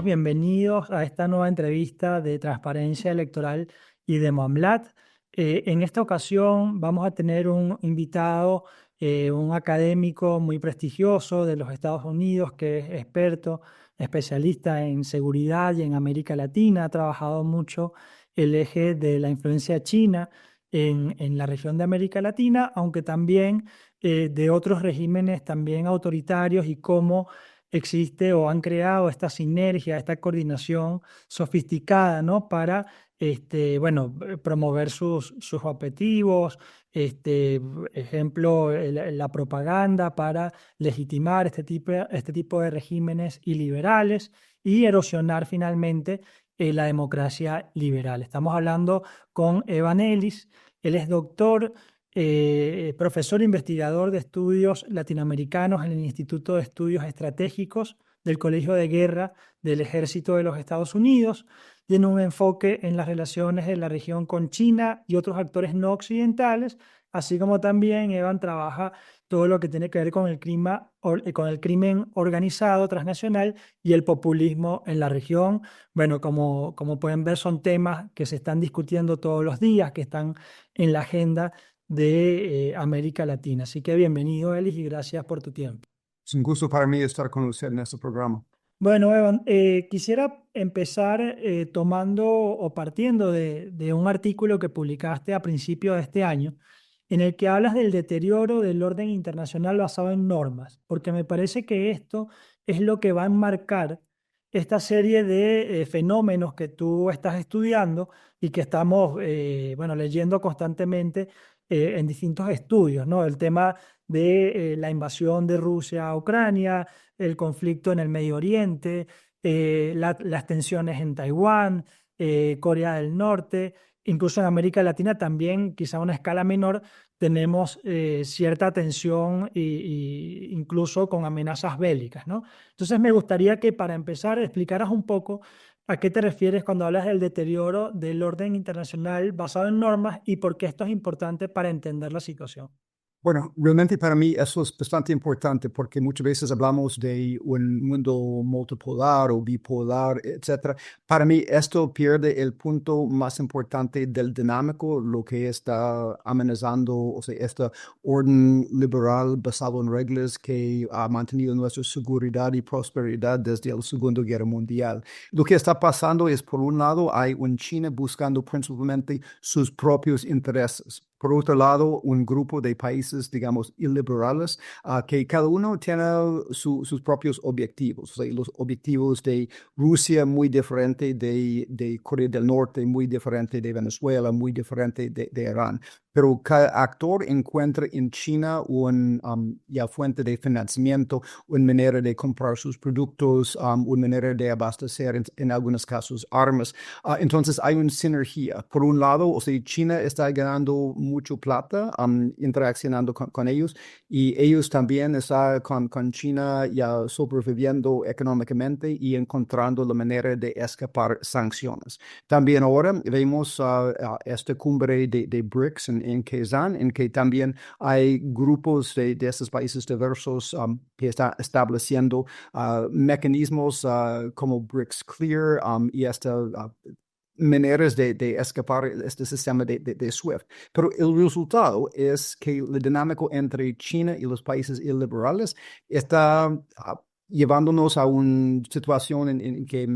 Bienvenidos a esta nueva entrevista de Transparencia Electoral y de Mamlat. En esta ocasión vamos a tener un invitado, un académico muy prestigioso de los Estados Unidos que es experto, especialista en seguridad y en América Latina. Ha trabajado mucho el eje de la influencia china en la región de América Latina, aunque también de otros regímenes también autoritarios y cómo existe o han creado esta sinergia, esta coordinación sofisticada, ¿no? Para, promover sus objetivos, este, ejemplo, la propaganda para legitimar este tipo de regímenes iliberales y erosionar finalmente la democracia liberal. Estamos hablando con Evan Ellis. Él es doctor, profesor investigador de estudios latinoamericanos en el Instituto de Estudios Estratégicos del Colegio de Guerra del Ejército de los Estados Unidos. Tiene un enfoque en las relaciones de la región con China y otros actores no occidentales, así como también Evan trabaja todo lo que tiene que ver con el crimen organizado transnacional y el populismo en la región. Bueno, como pueden ver, son temas que se están discutiendo todos los días, que están en la agenda de América Latina. Así que bienvenido, Elis, y gracias por tu tiempo. Es un gusto para mí estar con usted en este programa. Bueno, Evan, quisiera empezar tomando o partiendo de un artículo que publicaste a principios de este año, en el que hablas del deterioro del orden internacional basado en normas, porque me parece que esto es lo que va a enmarcar esta serie de fenómenos que tú estás estudiando y que estamos, leyendo constantemente en distintos estudios, ¿no? El tema de la invasión de Rusia a Ucrania, el conflicto en el Medio Oriente, las tensiones en Taiwán, Corea del Norte, incluso en América Latina también, quizá a una escala menor, tenemos cierta tensión incluso con amenazas bélicas, ¿no? Entonces me gustaría que para empezar explicaras un poco a qué te refieres cuando hablas del deterioro del orden internacional basado en normas y por qué esto es importante para entender la situación. Bueno, realmente para mí eso es bastante importante porque muchas veces hablamos de un mundo multipolar o bipolar, etcétera. Para mí esto pierde el punto más importante del dinámico, lo que está amenazando, o sea, este orden liberal basado en reglas que ha mantenido nuestra seguridad y prosperidad desde la Segunda Guerra Mundial. Lo que está pasando es, por un lado, hay un China buscando principalmente sus propios intereses. Por otro lado, un grupo de países, digamos, iliberales, que cada uno tiene sus propios objetivos. O sea, los objetivos de Rusia muy diferente de Corea del Norte, muy diferente de Venezuela, muy diferente de Irán. Pero cada actor encuentra en China una fuente de financiamiento, una manera de comprar sus productos, una manera de abastecer, en algunos casos, armas. Entonces hay una sinergia. Por un lado, o sea, China está ganando mucho plata interaccionando con ellos y ellos también están con China ya sobreviviendo económicamente y encontrando la manera de escapar sanciones. También ahora vemos esta cumbre de BRICS en Kazán, en que también hay grupos de estos países diversos que están estableciendo mecanismos como BRICS Clear y esta maneras de escapar este sistema de SWIFT. Pero el resultado es que la dinámica entre China y los países iliberales está llevándonos a una situación en que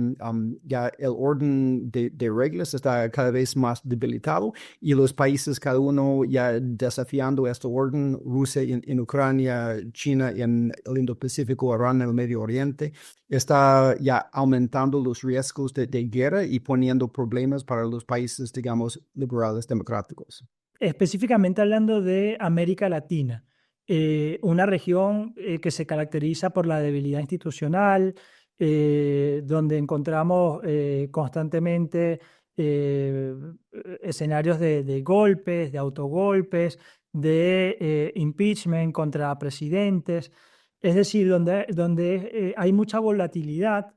ya el orden de reglas está cada vez más debilitado y los países, cada uno ya desafiando este orden, Rusia en Ucrania, China en el Indo-Pacífico, Irán en el Medio Oriente, está ya aumentando los riesgos de guerra y poniendo problemas para los países, digamos, liberales democráticos. Específicamente hablando de América Latina, una región que se caracteriza por la debilidad institucional, donde encontramos constantemente eh, escenarios de golpes, de autogolpes, de impeachment contra presidentes, es decir, donde hay mucha volatilidad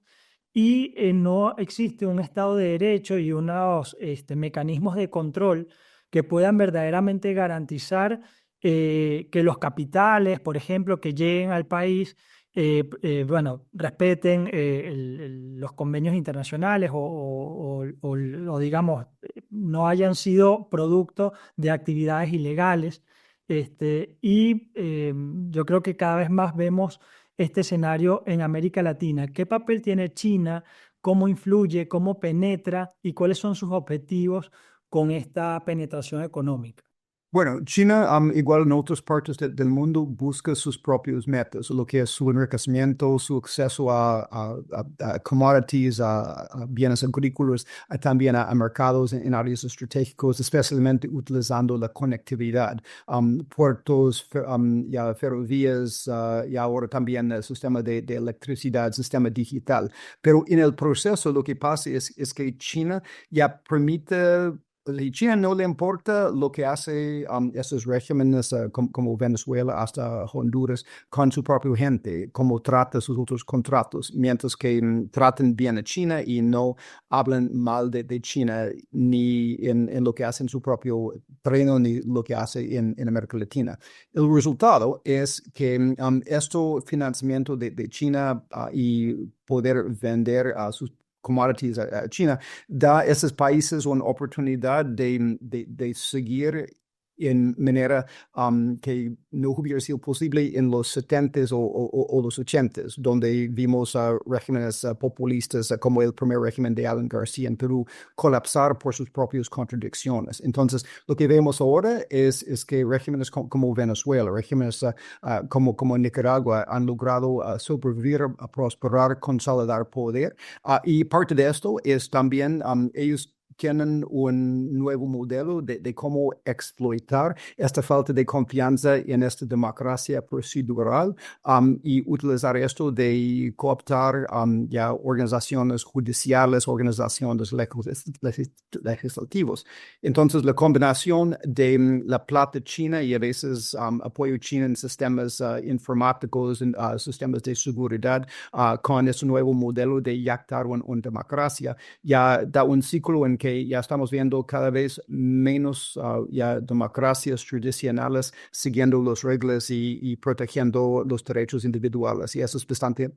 y no existe un Estado de Derecho y unos mecanismos de control que puedan verdaderamente garantizar que los capitales, por ejemplo, que lleguen al país, respeten los convenios internacionales o, digamos, no hayan sido producto de actividades ilegales. Yo creo que cada vez más vemos este escenario en América Latina. ¿Qué papel tiene China? ¿Cómo influye? ¿Cómo penetra? ¿Y cuáles son sus objetivos con esta penetración económica? Bueno, China, igual en otras partes del mundo, busca sus propios metas, lo que es su enriquecimiento, su acceso a commodities, a bienes agrícolas, también a mercados en áreas estratégicos, especialmente utilizando la conectividad, puertos, ya ferrovías, y ahora también el sistema de electricidad, sistema digital. Pero en el proceso lo que pasa es que China ya permite. A China no le importa lo que hace esos regímenes como Venezuela hasta Honduras con su propia gente, cómo trata sus otros contratos, mientras que traten bien a China y no hablan mal de China ni en lo que hace en su propio terreno ni lo que hace en América Latina. El resultado es que financiamiento de China y poder vender a sus commodities a China, da a esos países una oportunidad de seguir en manera que no hubiera sido posible en los 70s o los 80s, donde vimos regímenes populistas como el primer régimen de Alan García en Perú colapsar por sus propias contradicciones. Entonces, lo que vemos ahora es que regímenes como Venezuela, regímenes como Nicaragua han logrado sobrevivir, prosperar, consolidar poder. Y parte de esto es también ellos tienen un nuevo modelo de cómo explotar esta falta de confianza en esta democracia procedural y utilizar esto de cooptar ya organizaciones judiciales, organizaciones legislativas. Entonces, la combinación de la plata china y a veces apoyo chino en sistemas informáticos, en sistemas de seguridad, con este nuevo modelo de yactar una democracia, ya da un ciclo en que ya estamos viendo cada vez menos ya democracias tradicionales siguiendo las reglas y protegiendo los derechos individuales. Y eso es bastante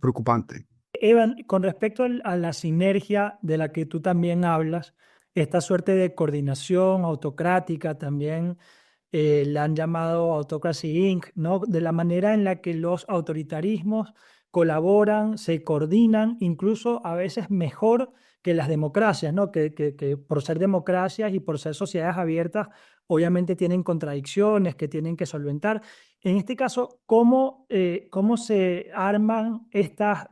preocupante. Evan, con respecto a la sinergia de la que tú también hablas, esta suerte de coordinación autocrática también la han llamado Autocracy Inc., ¿no? De la manera en la que los autoritarismos colaboran, se coordinan, incluso a veces mejor que las democracias, ¿no? Que por ser democracias y por ser sociedades abiertas, obviamente tienen contradicciones que tienen que solventar. En este caso, ¿cómo se arman estas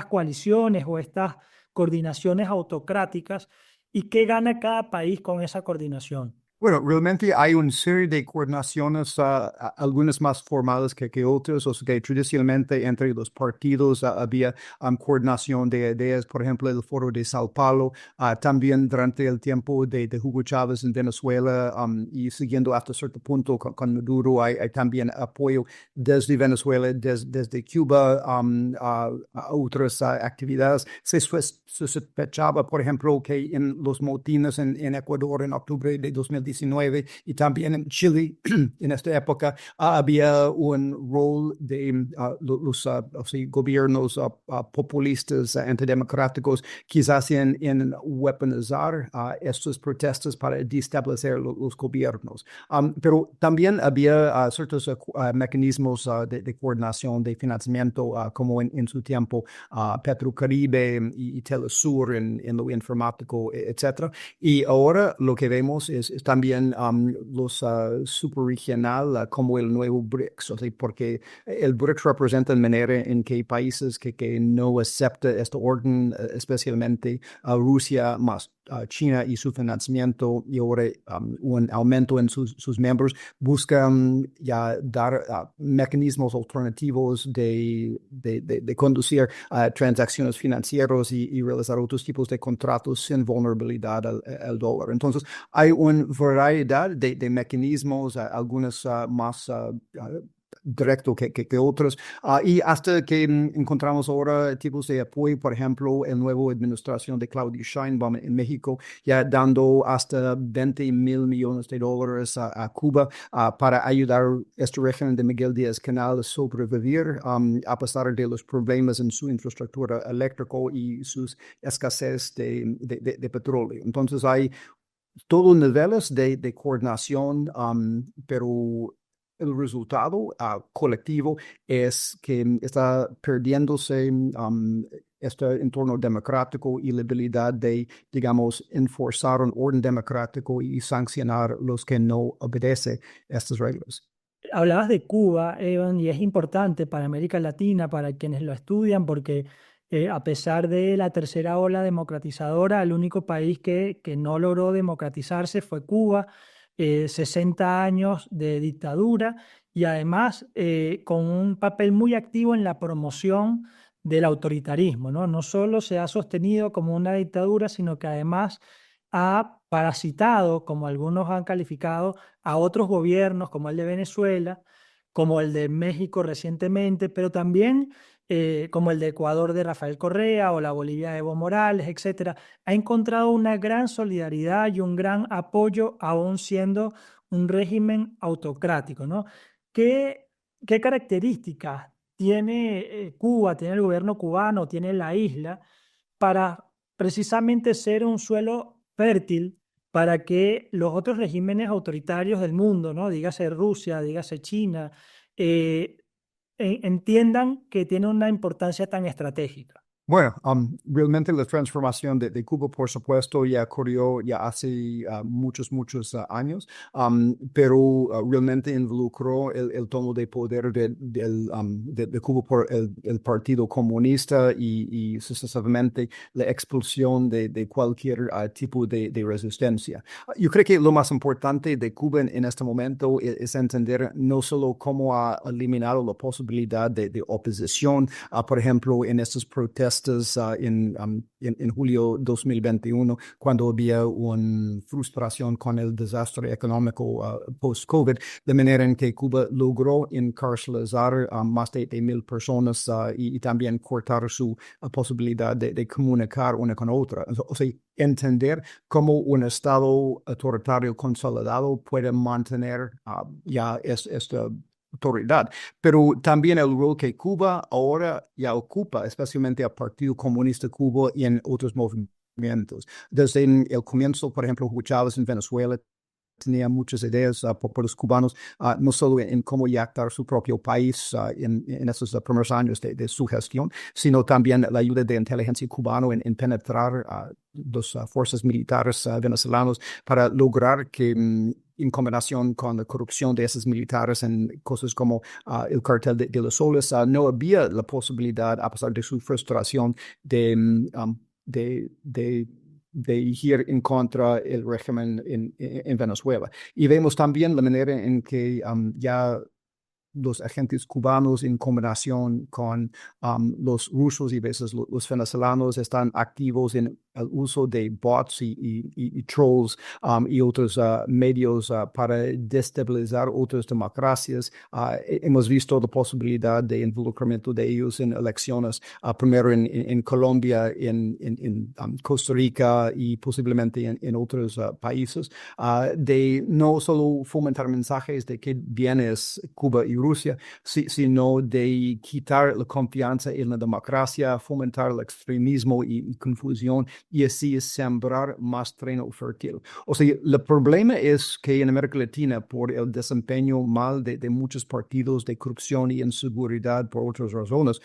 coaliciones o estas coordinaciones autocráticas y qué gana cada país con esa coordinación? Bueno, realmente hay una serie de coordinaciones, algunas más formales que otras, o sea que tradicionalmente entre los partidos había coordinación de ideas, por ejemplo, el Foro de Sao Paulo, también durante el tiempo de Hugo Chávez en Venezuela y siguiendo hasta cierto punto con Maduro, hay también apoyo desde Venezuela, desde Cuba a otras actividades. Se sospechaba, por ejemplo, que en los motines en Ecuador en octubre de 2019 y también en Chile en esta época había un rol de los gobiernos populistas, antidemocráticos, quizás en weaponizar estas protestas para desestabilizar los gobiernos. Pero también había ciertos mecanismos de coordinación de financiamiento, como en su tiempo Petrocaribe y Telesur en lo informático, etc. Y ahora lo que vemos es también los superregional como el nuevo BRICS, o sea, porque el BRICS representa la manera en que países que no aceptan este orden, especialmente Rusia más China y su financiamiento y ahora un aumento en sus miembros, buscan ya dar mecanismos alternativos de conducir transacciones financieras y realizar otros tipos de contratos sin vulnerabilidad al dólar. Entonces, hay una variedad de mecanismos, algunos más directo que otros. Y hasta que encontramos ahora tipos de apoyo, por ejemplo, el nuevo administración de Claudia Sheinbaum en México, ya dando hasta 20,000 millones de dólares a Cuba para ayudar a este régimen de Miguel Díaz-Canel a sobrevivir a pesar de los problemas en su infraestructura eléctrica y sus escasez de petróleo. Entonces hay todos niveles de coordinación, pero el resultado colectivo es que está perdiéndose este entorno democrático y la habilidad de, digamos, enforzar un orden democrático y sancionar los que no obedecen estas reglas. Hablabas de Cuba, Evan, y es importante para América Latina, para quienes lo estudian, porque a pesar de la tercera ola democratizadora, el único país que no logró democratizarse fue Cuba, 60 años de dictadura y además con un papel muy activo en la promoción del autoritarismo, ¿no? No solo se ha sostenido como una dictadura, sino que además ha parasitado, como algunos han calificado, a otros gobiernos como el de Venezuela, como el de México recientemente, pero también como el de Ecuador de Rafael Correa o la Bolivia de Evo Morales, etcétera. Ha encontrado una gran solidaridad y un gran apoyo, aún siendo un régimen autocrático, ¿no? ¿Qué, qué características tiene Cuba, tiene el gobierno cubano, tiene la isla para precisamente ser un suelo fértil para que los otros regímenes autoritarios del mundo, ¿no? Dígase Rusia, dígase China, eh, entiendan que tiene una importancia tan estratégica? Bueno, realmente la transformación de Cuba, por supuesto, ya ocurrió ya hace muchos años, pero realmente involucró el tono de poder de Cuba por el Partido Comunista y sucesivamente la expulsión de cualquier tipo de resistencia. Yo creo que lo más importante de Cuba en este momento es entender no solo cómo ha eliminado la posibilidad de oposición, por ejemplo, en estas protestas en julio 2021, cuando había una frustración con el desastre económico post-COVID, de manera en que Cuba logró encarcelar más de 1,000 personas y también cortar su posibilidad de comunicar una con otra. O sea, entender cómo un Estado autoritario consolidado puede mantener ya esta autoridad, pero también el rol que Cuba ahora ya ocupa, especialmente al Partido Comunista Cuba y en otros movimientos. Desde el comienzo, por ejemplo, Hugo Chávez en Venezuela tenía muchas ideas por los cubanos, no solo en cómo yactar su propio país en esos primeros años de su gestión, sino también la ayuda de inteligencia cubana en penetrar las fuerzas militares venezolanas para lograr que en combinación con la corrupción de esos militares en cosas como el cartel de los soles, no había la posibilidad, a pesar de su frustración, de ir en contra del régimen en Venezuela. Y vemos también la manera en que ya los agentes cubanos en combinación con los rusos y a veces los venezolanos están activos en el uso de bots y trolls y otros medios para destabilizar otras democracias. Hemos visto la posibilidad de involucramiento de ellos en elecciones, primero en Colombia, en Costa Rica y posiblemente en otros países, de no solo fomentar mensajes de que bien es Cuba y Rusia, sino de quitar la confianza en la democracia, fomentar el extremismo y confusión y así sembrar más terreno fértil. O sea, el problema es que en América Latina, por el desempeño mal de muchos partidos de corrupción y inseguridad por otras razones,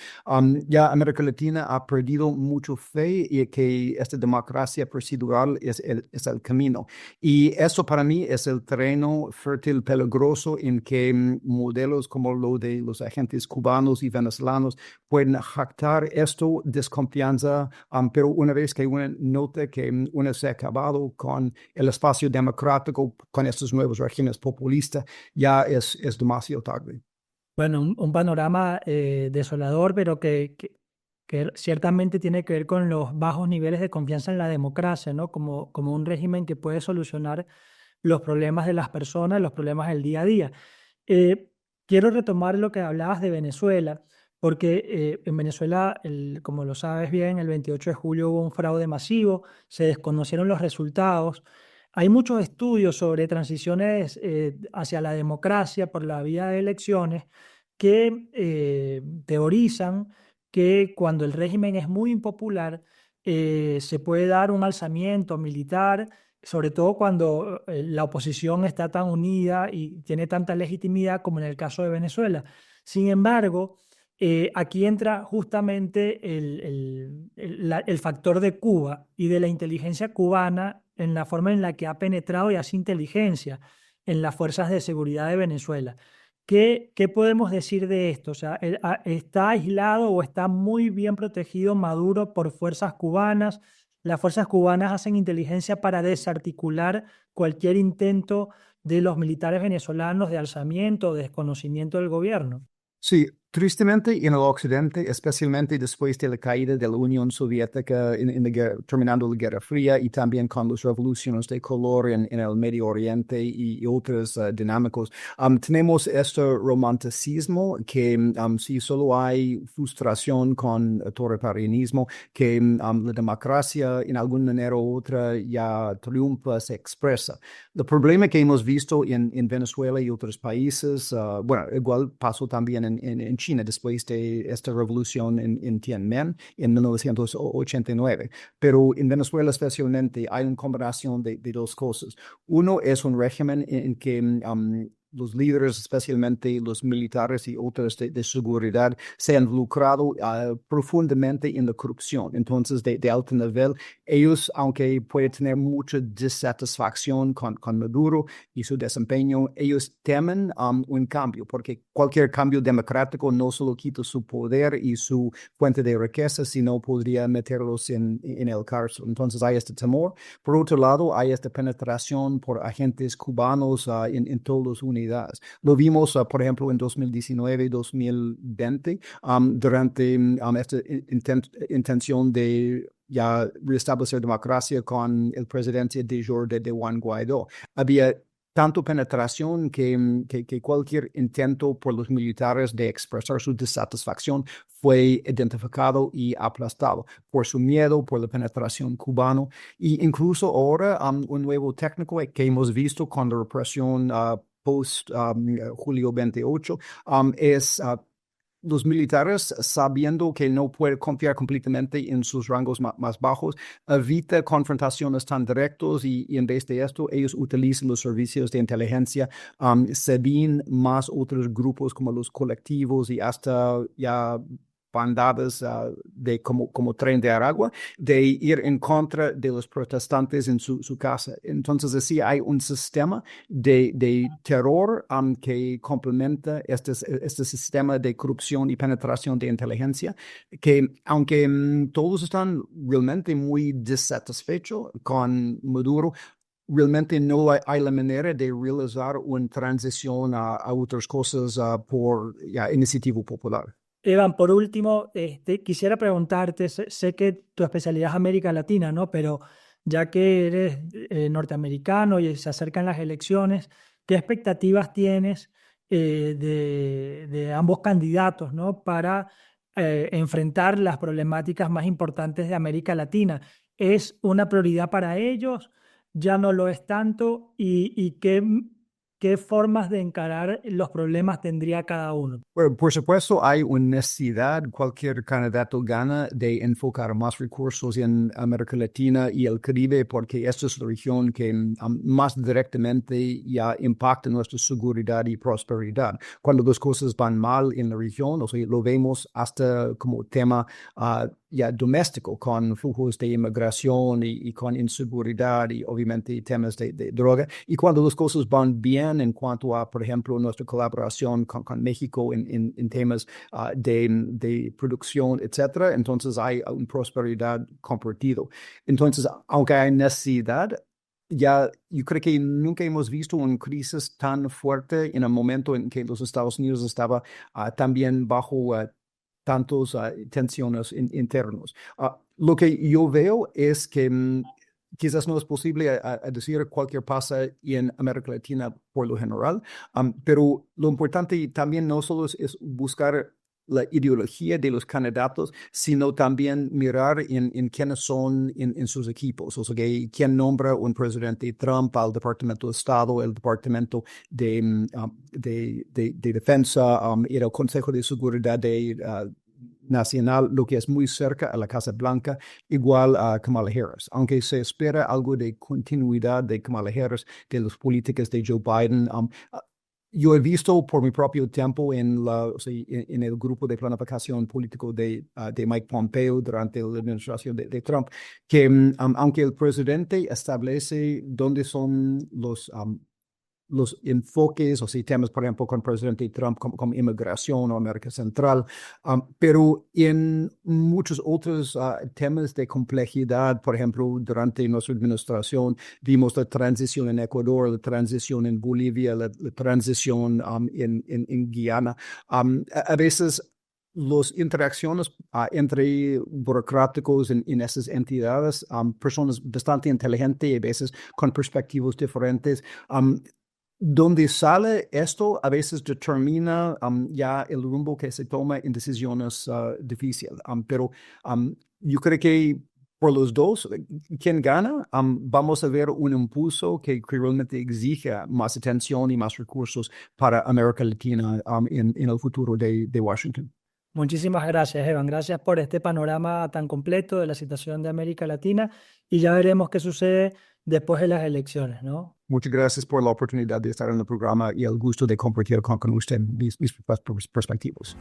ya América Latina ha perdido mucho fe y que esta democracia procedural es el camino. Y eso para mí es el terreno fértil peligroso en que modelos como lo de los agentes cubanos y venezolanos pueden jactar esto, desconfianza, pero una vez que uno nota que uno se ha acabado con el espacio democrático, con estos nuevos regímenes populistas, ya es demasiado tarde. Bueno, un panorama desolador, pero que ciertamente tiene que ver con los bajos niveles de confianza en la democracia, ¿no? Como un régimen que puede solucionar los problemas de las personas, los problemas del día a día. Eh, quiero retomar lo que hablabas de Venezuela, porque en Venezuela, como lo sabes bien, el 28 de julio hubo un fraude masivo, se desconocieron los resultados. Hay muchos estudios sobre transiciones hacia la democracia por la vía de elecciones que teorizan que cuando el régimen es muy impopular, se puede dar un alzamiento militar, sobre todo cuando la oposición está tan unida y tiene tanta legitimidad como en el caso de Venezuela. Sin embargo, aquí entra justamente el factor de Cuba y de la inteligencia cubana en la forma en la que ha penetrado y hace inteligencia en las fuerzas de seguridad de Venezuela. ¿Qué podemos decir de esto? O sea, ¿está aislado o está muy bien protegido Maduro por fuerzas cubanas? Las fuerzas cubanas hacen inteligencia para desarticular cualquier intento de los militares venezolanos de alzamiento o desconocimiento del gobierno. Sí, tristemente en el occidente, especialmente después de la caída de la Unión Soviética terminando la Guerra Fría y también con las revoluciones de color en el Medio Oriente y otros dinámicos, tenemos este romanticismo que si solo hay frustración con autoritarismo, que la democracia en alguna manera u otra ya triunfa, se expresa. El problema que hemos visto en Venezuela y otros países, bueno, igual pasó también en China después de esta revolución en Tiananmen en 1989. Pero en Venezuela especialmente hay una combinación de dos cosas. Uno es un régimen en que los líderes, especialmente los militares y otros de seguridad, se han involucrado profundamente en la corrupción. Entonces, de alto nivel, ellos, aunque pueden tener mucha disatisfacción con Maduro y su desempeño, ellos temen un cambio, porque cualquier cambio democrático no solo quita su poder y su fuente de riqueza, sino podría meterlos en el cárcel. Entonces, hay este temor. Por otro lado, hay esta penetración por agentes cubanos en todas las unidades. Lo vimos, por ejemplo, en 2019 y 2020, durante esta intención de ya restablecer democracia con el presidente de jure de Juan Guaidó. Había tanto penetración que cualquier intento por los militares de expresar su desatisfacción fue identificado y aplastado por su miedo, por la penetración cubano. Y incluso ahora un nuevo técnico que hemos visto con la represión post julio 28 es los militares, sabiendo que no puede confiar completamente en sus rangos más bajos, evita confrontaciones tan directas y en vez de esto, ellos utilizan los servicios de inteligencia, se ven más otros grupos como los colectivos y hasta ya bandadas de como Tren de Aragua, de ir en contra de los protestantes en su casa. Entonces, así hay un sistema de terror que complementa este sistema de corrupción y penetración de inteligencia, que aunque todos están realmente muy desatisfechos con Maduro, realmente no hay la manera de realizar una transición a otras cosas por iniciativa popular. Evan, por último, quisiera preguntarte, sé que tu especialidad es América Latina, ¿no? Pero ya que eres norteamericano y se acercan las elecciones, ¿qué expectativas tienes de ambos candidatos, ¿no? Para enfrentar las problemáticas más importantes de América Latina? ¿Es una prioridad para ellos? ¿Ya no lo es tanto? ¿Y qué formas de encarar los problemas tendría cada uno? Bueno, por supuesto, hay una necesidad, cualquier candidato gana de enfocar más recursos en América Latina y el Caribe, porque esta es la región que más directamente ya impacta nuestra seguridad y prosperidad. Cuando las cosas van mal en la región, o sea, lo vemos hasta como tema ya doméstico, con flujos de inmigración y con inseguridad y obviamente temas de droga. Y cuando las cosas van bien en cuanto a, por ejemplo, nuestra colaboración con México en temas de producción, etcétera, entonces hay una prosperidad compartida. Entonces, aunque hay necesidad, ya yo creo que nunca hemos visto una crisis tan fuerte en el momento en que los Estados Unidos estaba también bajo tantos tensiones internos. Lo que yo veo es que quizás no es posible a decir cualquier pasa en América Latina por lo general, pero lo importante también no solo es buscar la ideología de los candidatos, sino también mirar en quiénes son en sus equipos. O sea, que quién nombra un presidente Trump al Departamento de Estado, el Departamento de Defensa, y el Consejo de Seguridad Nacional, lo que es muy cerca a la Casa Blanca, igual a Kamala Harris. Aunque se espera algo de continuidad de Kamala Harris, de las políticas de Joe Biden, yo he visto por mi propio tiempo en el grupo de planificación político de Mike Pompeo durante la administración de Trump, que aunque el presidente establece dónde son los enfoques o temas, por ejemplo, con el presidente Trump como inmigración o América Central, pero en muchos otros temas de complejidad, por ejemplo, durante nuestra administración vimos la transición en Ecuador, la transición en Bolivia, la transición en Guyana. A veces las interacciones entre burocráticos en esas entidades, personas bastante inteligentes y a veces con perspectivas diferentes, donde sale esto, a veces determina ya el rumbo que se toma en decisiones difíciles. Pero yo creo que por los dos, quien gana, vamos a ver un impulso que realmente exija más atención y más recursos para América Latina en el futuro de Washington. Muchísimas gracias, Evan. Gracias por este panorama tan completo de la situación de América Latina y ya veremos qué sucede después de las elecciones, ¿no? Muchas gracias por la oportunidad de estar en el programa y el gusto de compartir con usted mis perspectivas.